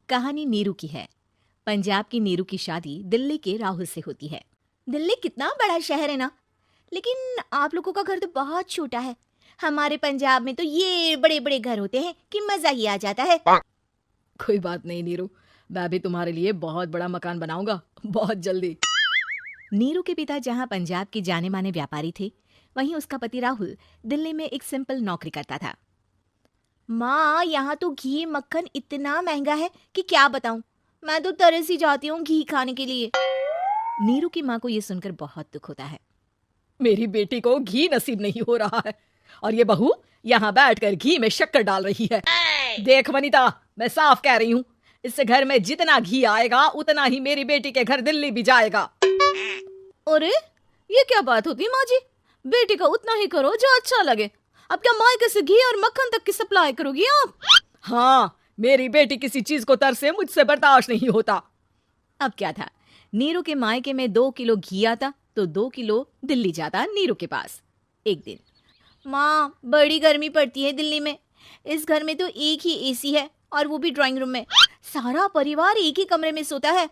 कहानी नीरू की है। पंजाब की नीरू की शादी दिल्ली के राहुल से होती है। दिल्ली कितना बड़ा शहर है ना, लेकिन आप लोगों का घर तो बहुत छोटा है। हमारे पंजाब में तो ये बड़े बड़े घर होते हैं कि मजा ही आ जाता है। कोई बात नहीं नीरू, मैं भी तुम्हारे लिए बहुत बड़ा मकान बनाऊंगा बहुत जल्दी। नीरू के पिता जहाँ पंजाब के जाने माने व्यापारी थे, वहीं उसका पति राहुल दिल्ली में एक सिंपल नौकरी करता था। माँ, यहाँ तो घी मक्खन इतना महंगा है कि क्या बताऊं। मैं तो तरस ही जाती हूँ घी खाने के लिए। नीरू की माँ को ये सुनकर बहुत दुख होता है। मेरी बेटी को घी नसीब नहीं हो रहा है और ये बहू यहाँ बैठकर घी में शक्कर डाल रही है। देख वनिता, मैं साफ कह रही हूँ, इस घर में जितना घी आएगा उतना ही मेरी बेटी के घर दिल्ली भी जाएगा। अरे ये क्या बात होती है माँ जी? बेटी का उतना ही करो जो अच्छा लगे। अब क्या मायके से घी और मक्खन तक की सप्लाई करोगी आप? हाँ, मेरी बेटी किसी चीज को तरसे मुझसे बर्दाश्त नहीं होता। अब क्या था, नीरू के मायके में 2 किलो घी आता तो 2 किलो दिल्ली जाता नीरू के पास। एक दिन, माँ बड़ी गर्मी पड़ती है दिल्ली में। इस घर में तो एक ही एसी है और वो भी ड्राइंग रूम में। सारा परिवार एक ही कमरे में सोता है।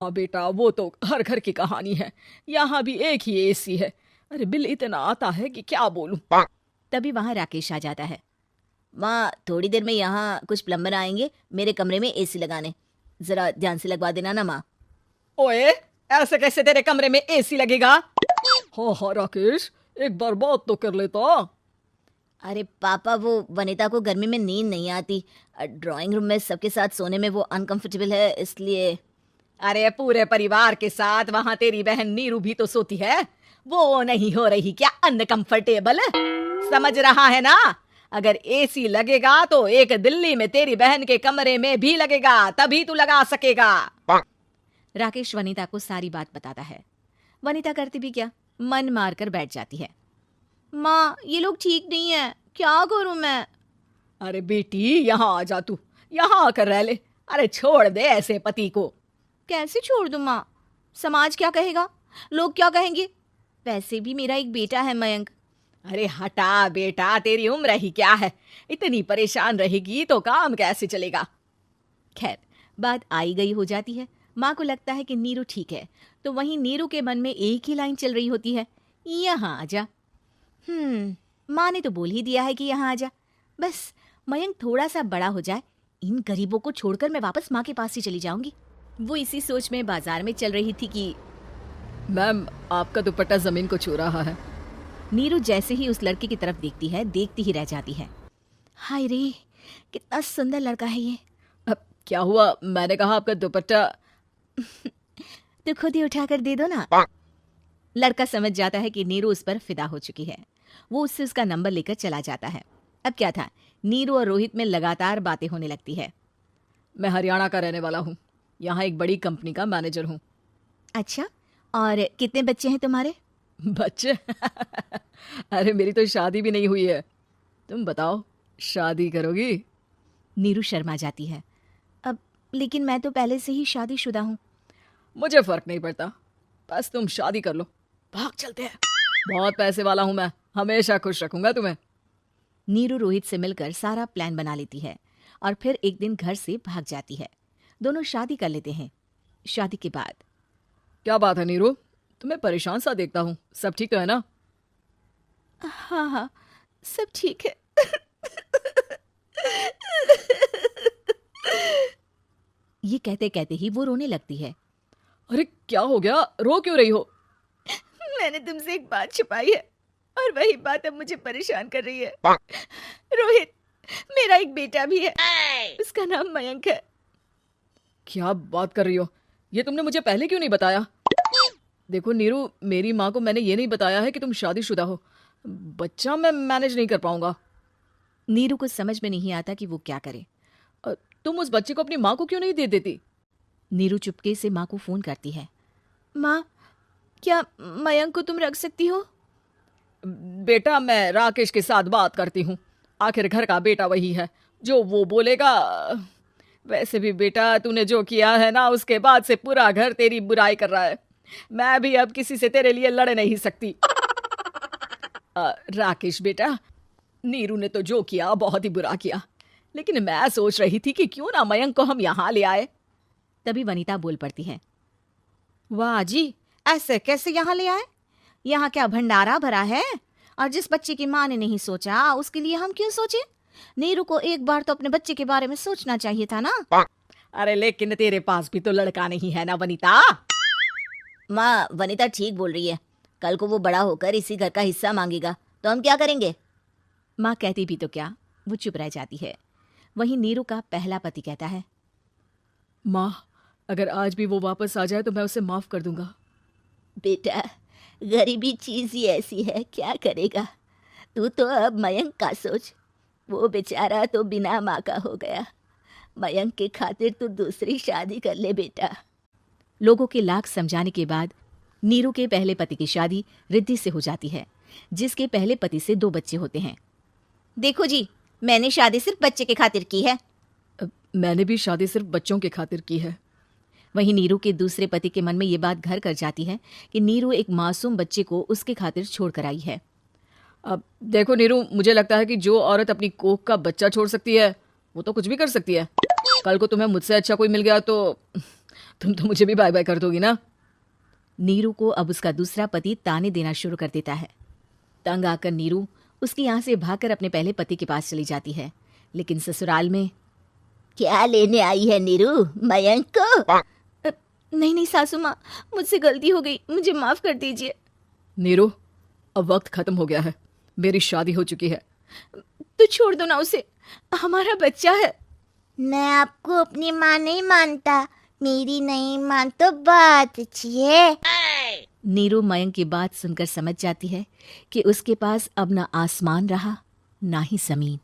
हाँ बेटा, वो तो हर घर की कहानी है। यहाँ भी एक ही एसी है। अरे बिल इतना आता है कि क्या बोलूं। तभी वहां राकेश आ जाता है। माँ, थोड़ी देर में यहाँ कुछ प्लम्बर आएंगे मेरे कमरे में एसी लगाने, जरा ध्यान से लगवा देना ना माँ। ओए, ऐसे कैसे तेरे कमरे में एसी लगेगा? हाँ हाँ राकेश, एक बार बात तो कर लेता। अरे पापा, वो वनिता को गर्मी में नींद नहीं आती। ड्राइंग रूम में सबके साथ सोने में वो अनकंफर्टेबल है, इसलिए। अरे पूरे परिवार के साथ वहाँ तेरी बहन नीरू भी तो सोती है, वो नहीं हो रही क्या अनकंफर्टेबल? समझ रहा है ना? अगर एसी लगेगा तो एक दिल्ली में तेरी बहन के कमरे में भी लगेगा, तभी तू लगा सकेगा। राकेश वनिता को सारी बात बताता है। वनिता करती भी क्या, मन मार कर बैठ जाती है। माँ, ये लोग ठीक नहीं है, क्या करूं मैं? अरे बेटी, यहाँ आ जा, तू यहाँ आकर रह ले। अरे छोड़ दे ऐसे पति को। कैसे छोड़ दूं माँ? समाज क्या कहेगा, लोग क्या कहेंगे? वैसे भी मेरा एक बेटा है मयंक। अरे हटा बेटा, तेरी उम्र ही क्या है, इतनी परेशान रहेगी तो काम कैसे चलेगा। खैर, बात आई गई हो जाती है। माँ को लगता है कि नीरू ठीक है, तो वहीं नीरू के मन में एक ही लाइन चल रही होती है, यहाँ आ जा। माँ ने तो बोल ही दिया है कि यहाँ आ जा। बस मयंक थोड़ा सा बड़ा हो जाए, इन गरीबों को छोड़कर मैं वापस माँ के पास ही चली जाऊंगी। वो इसी सोच में बाजार में चल रही थी कि मैम, आपका दुपट्टा जमीन को छू रहा है। नीरू जैसे ही उस लड़के की तरफ देखती है, देखती ही रह जाती है। हाय रे, कितना सुंदर लड़का है ये। अब क्या हुआ? मैंने कहा आपका दुपट्टा। तो खुद ही उठाकर दे दो ना। लड़का समझ जाता है कि नीरू उस पर फिदा हो चुकी है। वो उससे उसका नंबर लेकर चला जाता है। अब क्या था, नीरू और रोहित में लगातार बातें होने लगती है। मैं हरियाणा का रहने वाला हूँ, यहाँ एक बड़ी कंपनी का मैनेजर हूँ। अच्छा, और कितने बच्चे हैं तुम्हारे? बच्चे? अरे मेरी तो शादी भी नहीं हुई है। तुम बताओ, शादी करोगी? नीरू शर्मा जाती है। अब लेकिन मैं तो पहले से ही शादीशुदा हूँ। मुझे फर्क नहीं पड़ता, बस तुम शादी कर लो, भाग चलते हैं। बहुत पैसे वाला हूँ मैं, हमेशा खुश रखूंगा तुम्हें। नीरू रोहित से मिलकर सारा प्लान बना लेती है और फिर एक दिन घर से भाग जाती है। दोनों शादी कर लेते हैं। शादी के बाद, क्या बात है नीरू, तुम्हें परेशान सा देखता हूँ, सब ठीक तो है ना? हाँ हाँ, सब ठीक है। ये कहते कहते ही वो रोने लगती है। अरे क्या हो गया, रो क्यों रही हो? मैंने तुमसे एक बात छुपाई है और वही बात अब मुझे परेशान कर रही है। रोहित, मेरा एक बेटा भी है, उसका नाम मयंक है। क्या बात कर रही हो? ये तुमने मुझे पहले क्यों नहीं बताया? देखो नीरू, मेरी माँ को मैंने ये नहीं बताया है कि तुम शादीशुदा हो। बच्चा मैं मैनेज नहीं कर पाऊंगा। नीरू को समझ में नहीं आता कि वो क्या करे। तुम उस बच्चे को अपनी माँ को क्यों नहीं दे देती? नीरू चुपके से माँ को फोन करती है। माँ, क्या मयंक को तुम रख सकती हो? बेटा, मैं राकेश के साथ बात करती हूँ, आखिर घर का बेटा वही है, जो वो बोलेगा। वैसे भी बेटा, तूने जो किया है ना, उसके बाद से पूरा घर तेरी बुराई कर रहा है। मैं भी अब किसी से तेरे लिए लड़ नहीं सकती। राकेश बेटा, नीरू ने तो जो किया बहुत ही बुरा किया, लेकिन मैं सोच रही थी कि क्यों ना मयंक को हम यहाँ ले आए। तभी वनीता बोल पड़ती है। वाह जी, ऐसे कैसे यहाँ ले आए? यहाँ क्या भंडारा भरा है? और जिस बच्चे की माँ ने नहीं सोचा उसके लिए हम क्यों सोचे? नीरू को एक बार तो अपने बच्चे के बारे में सोचना चाहिए था ना। अरे लेकिन तेरे पास भी तो लड़का नहीं है ना वनीता। माँ, वनीता ठीक बोल रही है। कल को वो बड़ा होकर इसी घर का हिस्सा मांगेगा तो हम क्या करेंगे? माँ कहती भी तो क्या, वो चुप रह जाती है। वहीं नीरू का पहला पति कहता है, माँ, अगर आज भी वो वापस आ जाए तो मैं उसे माफ कर दूंगा। बेटा, गरीबी चीज ही ऐसी है, क्या करेगा? तू तो अब मयंक का सोच। वो बेचारा तो बिना माँ का हो गया। मयंक के खातिर तू दूसरी शादी कर ले बेटा। लोगों के लाख समझाने के बाद नीरू के पहले पति की शादी रिद्धि से हो जाती है, जिसके पहले पति से 2 बच्चे होते हैं। देखो जी, मैंने शादी सिर्फ बच्चे के खातिर की है। मैंने भी शादी सिर्फ बच्चों के खातिर की है। वहीं नीरू के दूसरे पति के मन में ये बात घर कर जाती है कि नीरू एक मासूम बच्चे को उसके खातिर छोड़ कर आई है। अब देखो नीरू, मुझे लगता है कि जो औरत अपनी कोख का बच्चा छोड़ सकती है वो तो कुछ भी कर सकती है। कल को तुम्हें मुझसे अच्छा कोई मिल गया तो तुम तो मुझे भी बाय बाय कर दोगी ना। नीरू को अब उसका दूसरा पति ताने देना शुरू कर देता है। तंग आकर नीरू उसके यहाँ से भागकर अपने पहले पति के पास चली जाती है। लेकिन ससुराल में क्या लेने आई है नीरू, मयंक को? नहीं नहीं सासू माँ, मुझसे गलती हो गई, मुझे माफ कर दीजिए। नीरू, अब वक्त खत्म हो गया है, मेरी शादी हो चुकी है। तो छोड़ दो ना उसे, हमारा बच्चा है। मैं आपको अपनी माँ नहीं मानता, मेरी नहीं मान तो बात अच्छी है। नीरू मयंक की बात सुनकर समझ जाती है कि उसके पास अब ना आसमान रहा ना ही जमीन।